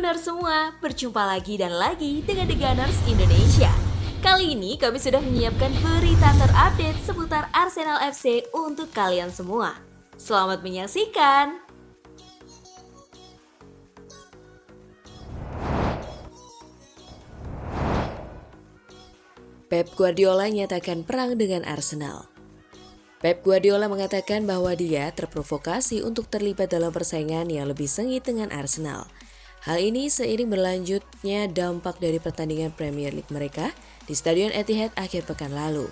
Gunners semua, berjumpa lagi dan lagi dengan The Gunners Indonesia. Kali ini kami sudah menyiapkan berita terupdate seputar Arsenal FC untuk kalian semua. Selamat menyaksikan! Pep Guardiola nyatakan perang dengan Arsenal. Pep Guardiola mengatakan bahwa dia terprovokasi untuk terlibat dalam persaingan yang lebih sengit dengan Arsenal. Hal ini seiring berlanjutnya dampak dari pertandingan Premier League mereka di Stadion Etihad akhir pekan lalu.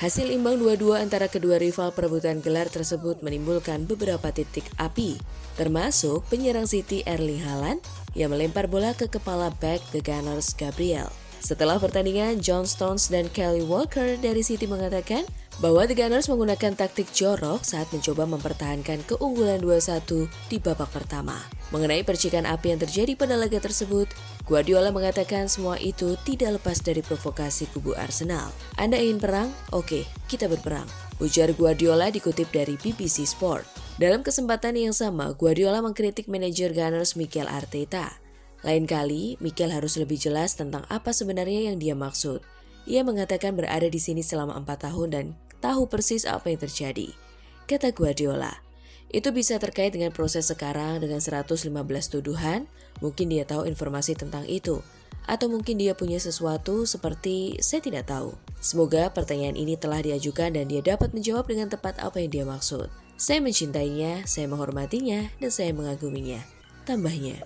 Hasil imbang 2-2 antara kedua rival perebutan gelar tersebut menimbulkan beberapa titik api, termasuk penyerang City Erling Haaland yang melempar bola ke kepala bek The Gunners Gabriel. Setelah pertandingan, John Stones dan Kyle Walker dari City mengatakan bahwa The Gunners menggunakan taktik jorok saat mencoba mempertahankan keunggulan 2-1 di babak pertama. Mengenai percikan api yang terjadi pada laga tersebut, Guardiola mengatakan semua itu tidak lepas dari provokasi kubu Arsenal. Anda ingin perang? Oke, kita berperang. Ujar Guardiola dikutip dari BBC Sport. Dalam kesempatan yang sama, Guardiola mengkritik manajer Gunners Mikel Arteta. Lain kali, Mikel harus lebih jelas tentang apa sebenarnya yang dia maksud. Ia mengatakan berada di sini selama 4 tahun dan tahu persis apa yang terjadi. Kata Guardiola, itu bisa terkait dengan proses sekarang dengan 115 tuduhan, mungkin dia tahu informasi tentang itu. Atau mungkin dia punya sesuatu seperti saya tidak tahu. Semoga pertanyaan ini telah diajukan dan dia dapat menjawab dengan tepat apa yang dia maksud. Saya mencintainya, saya menghormatinya, dan saya mengaguminya. Tambahnya.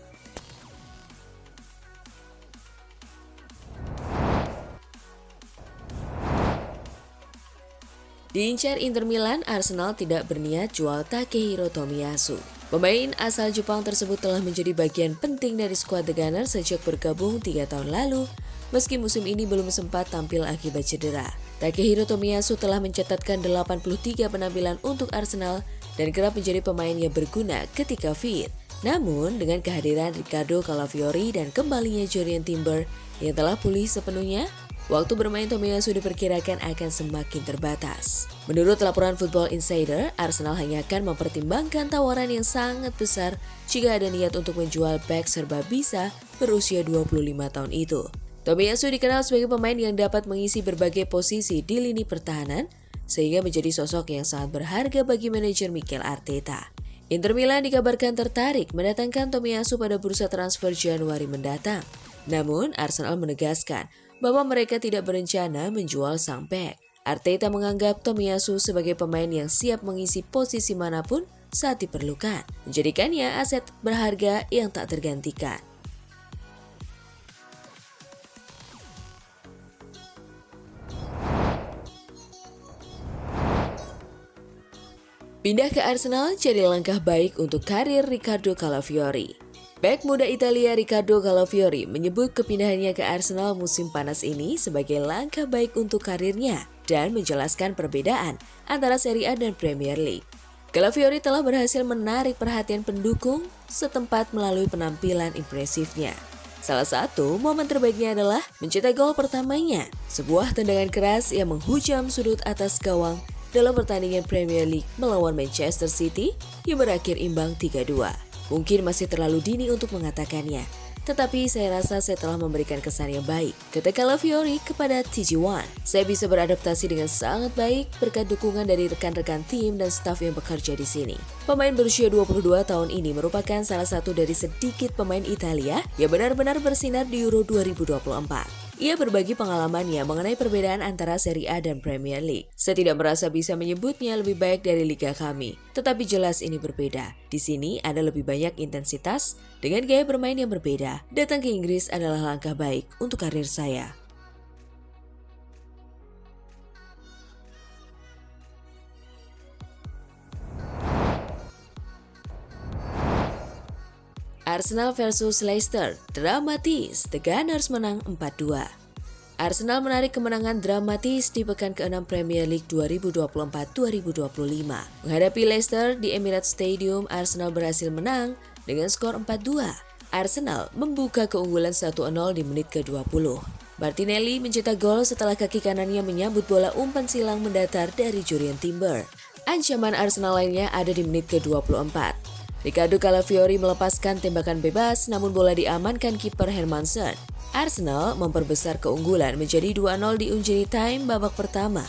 Diincar Inter Milan, Arsenal tidak berniat jual Takehiro Tomiyasu. Pemain asal Jepang tersebut telah menjadi bagian penting dari skuad The Gunners sejak bergabung 3 tahun lalu, meski musim ini belum sempat tampil akibat cedera. Takehiro Tomiyasu telah mencatatkan 83 penampilan untuk Arsenal dan kerap menjadi pemain yang berguna ketika fit. Namun, dengan kehadiran Ricardo Calafiori dan kembalinya Jurrien Timber yang telah pulih sepenuhnya, waktu bermain Tomiyasu diperkirakan akan semakin terbatas. Menurut laporan Football Insider, Arsenal hanya akan mempertimbangkan tawaran yang sangat besar jika ada niat untuk menjual bek serba bisa berusia 25 tahun itu. Tomiyasu dikenal sebagai pemain yang dapat mengisi berbagai posisi di lini pertahanan, sehingga menjadi sosok yang sangat berharga bagi manajer Mikel Arteta. Inter Milan dikabarkan tertarik mendatangkan Tomiyasu pada bursa transfer Januari mendatang. Namun, Arsenal menegaskan bahwa mereka tidak berencana menjual sang bek. Arteta menganggap Tomiyasu sebagai pemain yang siap mengisi posisi manapun saat diperlukan, menjadikannya aset berharga yang tak tergantikan. Pindah ke Arsenal jadi langkah baik untuk karir Ricardo Calafiori. Bek muda Italia Ricardo Calafiori menyebut kepindahannya ke Arsenal musim panas ini sebagai langkah baik untuk karirnya dan menjelaskan perbedaan antara Serie A dan Premier League. Calafiori telah berhasil menarik perhatian pendukung setempat melalui penampilan impresifnya. Salah satu momen terbaiknya adalah mencetak gol pertamanya, sebuah tendangan keras yang menghujam sudut atas gawang dalam pertandingan Premier League melawan Manchester City yang berakhir imbang 3-2. Mungkin masih terlalu dini untuk mengatakannya, tetapi saya rasa saya telah memberikan kesan yang baik, kata Calafiori kepada TG1. Saya bisa beradaptasi dengan sangat baik berkat dukungan dari rekan-rekan tim dan staf yang bekerja di sini. Pemain berusia 22 tahun ini merupakan salah satu dari sedikit pemain Italia yang benar-benar bersinar di Euro 2024. Ia berbagi pengalamannya mengenai perbedaan antara Serie A dan Premier League. Saya tidak merasa bisa menyebutnya lebih baik dari liga kami, tetapi jelas ini berbeda. Di sini ada lebih banyak intensitas dengan gaya bermain yang berbeda. Datang ke Inggris adalah langkah baik untuk karir saya. Arsenal versus Leicester, dramatis, The Gunners menang 4-2. Arsenal menarik kemenangan dramatis di pekan ke-6 Premier League 2024-2025. Menghadapi Leicester di Emirates Stadium, Arsenal berhasil menang dengan skor 4-2. Arsenal membuka keunggulan 1-0 di menit ke-20. Martinelli mencetak gol setelah kaki kanannya menyambut bola umpan silang mendatar dari Jurrien Timber. Ancaman Arsenal lainnya ada di menit ke-24. Ricardo Calafiori melepaskan tembakan bebas namun bola diamankan kiper Hermansen. Arsenal memperbesar keunggulan menjadi 2-0 di injury time babak pertama.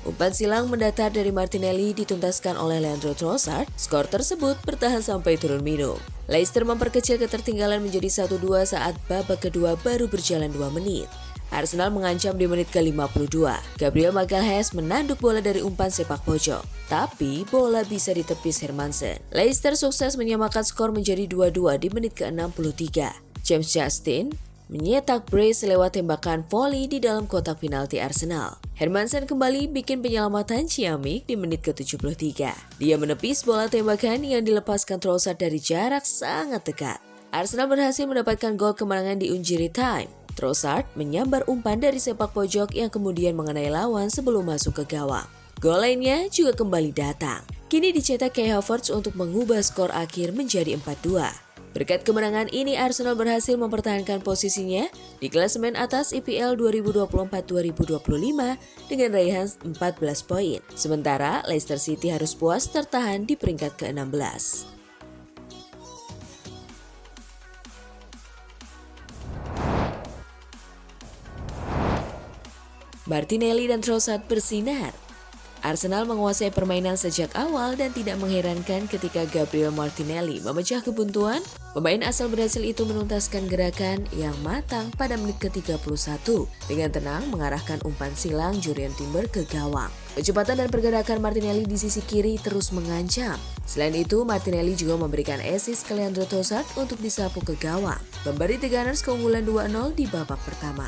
Umpan silang mendatar dari Martinelli dituntaskan oleh Leandro Trossard. Skor tersebut bertahan sampai turun minum. Leicester memperkecil ketertinggalan menjadi 1-2 saat babak kedua baru berjalan 2 menit. Arsenal mengancam di menit ke-52. Gabriel Magalhaes menanduk bola dari umpan sepak pojok. Tapi bola bisa ditepis Hermansen. Leicester sukses menyamakan skor menjadi 2-2 di menit ke-63. James Justin menyetak brace lewat tembakan volley di dalam kotak penalti Arsenal. Hermansen kembali bikin penyelamatan ciamik di menit ke-73. Dia menepis bola tembakan yang dilepaskan Trossard dari jarak sangat dekat. Arsenal berhasil mendapatkan gol kemenangan di injury time. Trossard menyambar umpan dari sepak pojok yang kemudian mengenai lawan sebelum masuk ke gawang. Gol lainnya juga kembali datang. Kini dicetak Kai Havertz untuk mengubah skor akhir menjadi 4-2. Berkat kemenangan ini, Arsenal berhasil mempertahankan posisinya di klasemen atas IPL 2024-2025 dengan raihan 14 poin. Sementara Leicester City harus puas tertahan di peringkat ke-16. Martinelli dan Trossard bersinar. Arsenal menguasai permainan sejak awal dan tidak mengherankan ketika Gabriel Martinelli memecah kebuntuan. Pemain asal Brasil itu menuntaskan gerakan yang matang pada menit ke-31 dengan tenang mengarahkan umpan silang Jurrien Timber ke gawang. Kecepatan dan pergerakan Martinelli di sisi kiri terus mengancam. Selain itu, Martinelli juga memberikan assist ke Leandro Trossard untuk disapu ke gawang, memberi The Gunners keunggulan 2-0 di babak pertama.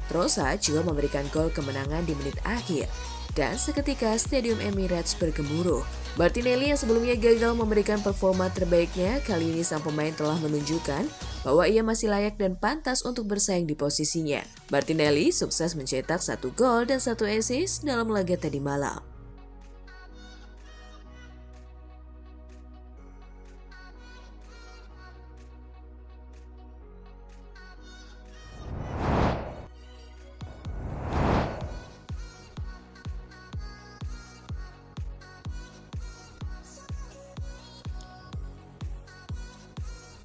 Trossard juga memberikan gol kemenangan di menit akhir. Dan seketika Stadium Emirates bergemuruh. Martinelli yang sebelumnya gagal memberikan performa terbaiknya, kali ini sang pemain telah menunjukkan bahwa ia masih layak dan pantas untuk bersaing di posisinya. Martinelli sukses mencetak 1 gol dan 1 assist dalam laga tadi malam.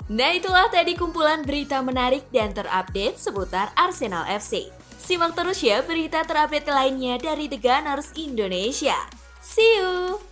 Nah, itulah tadi kumpulan berita menarik dan terupdate seputar Arsenal FC. Simak terus ya berita terupdate lainnya dari The Gunners Indonesia. See you!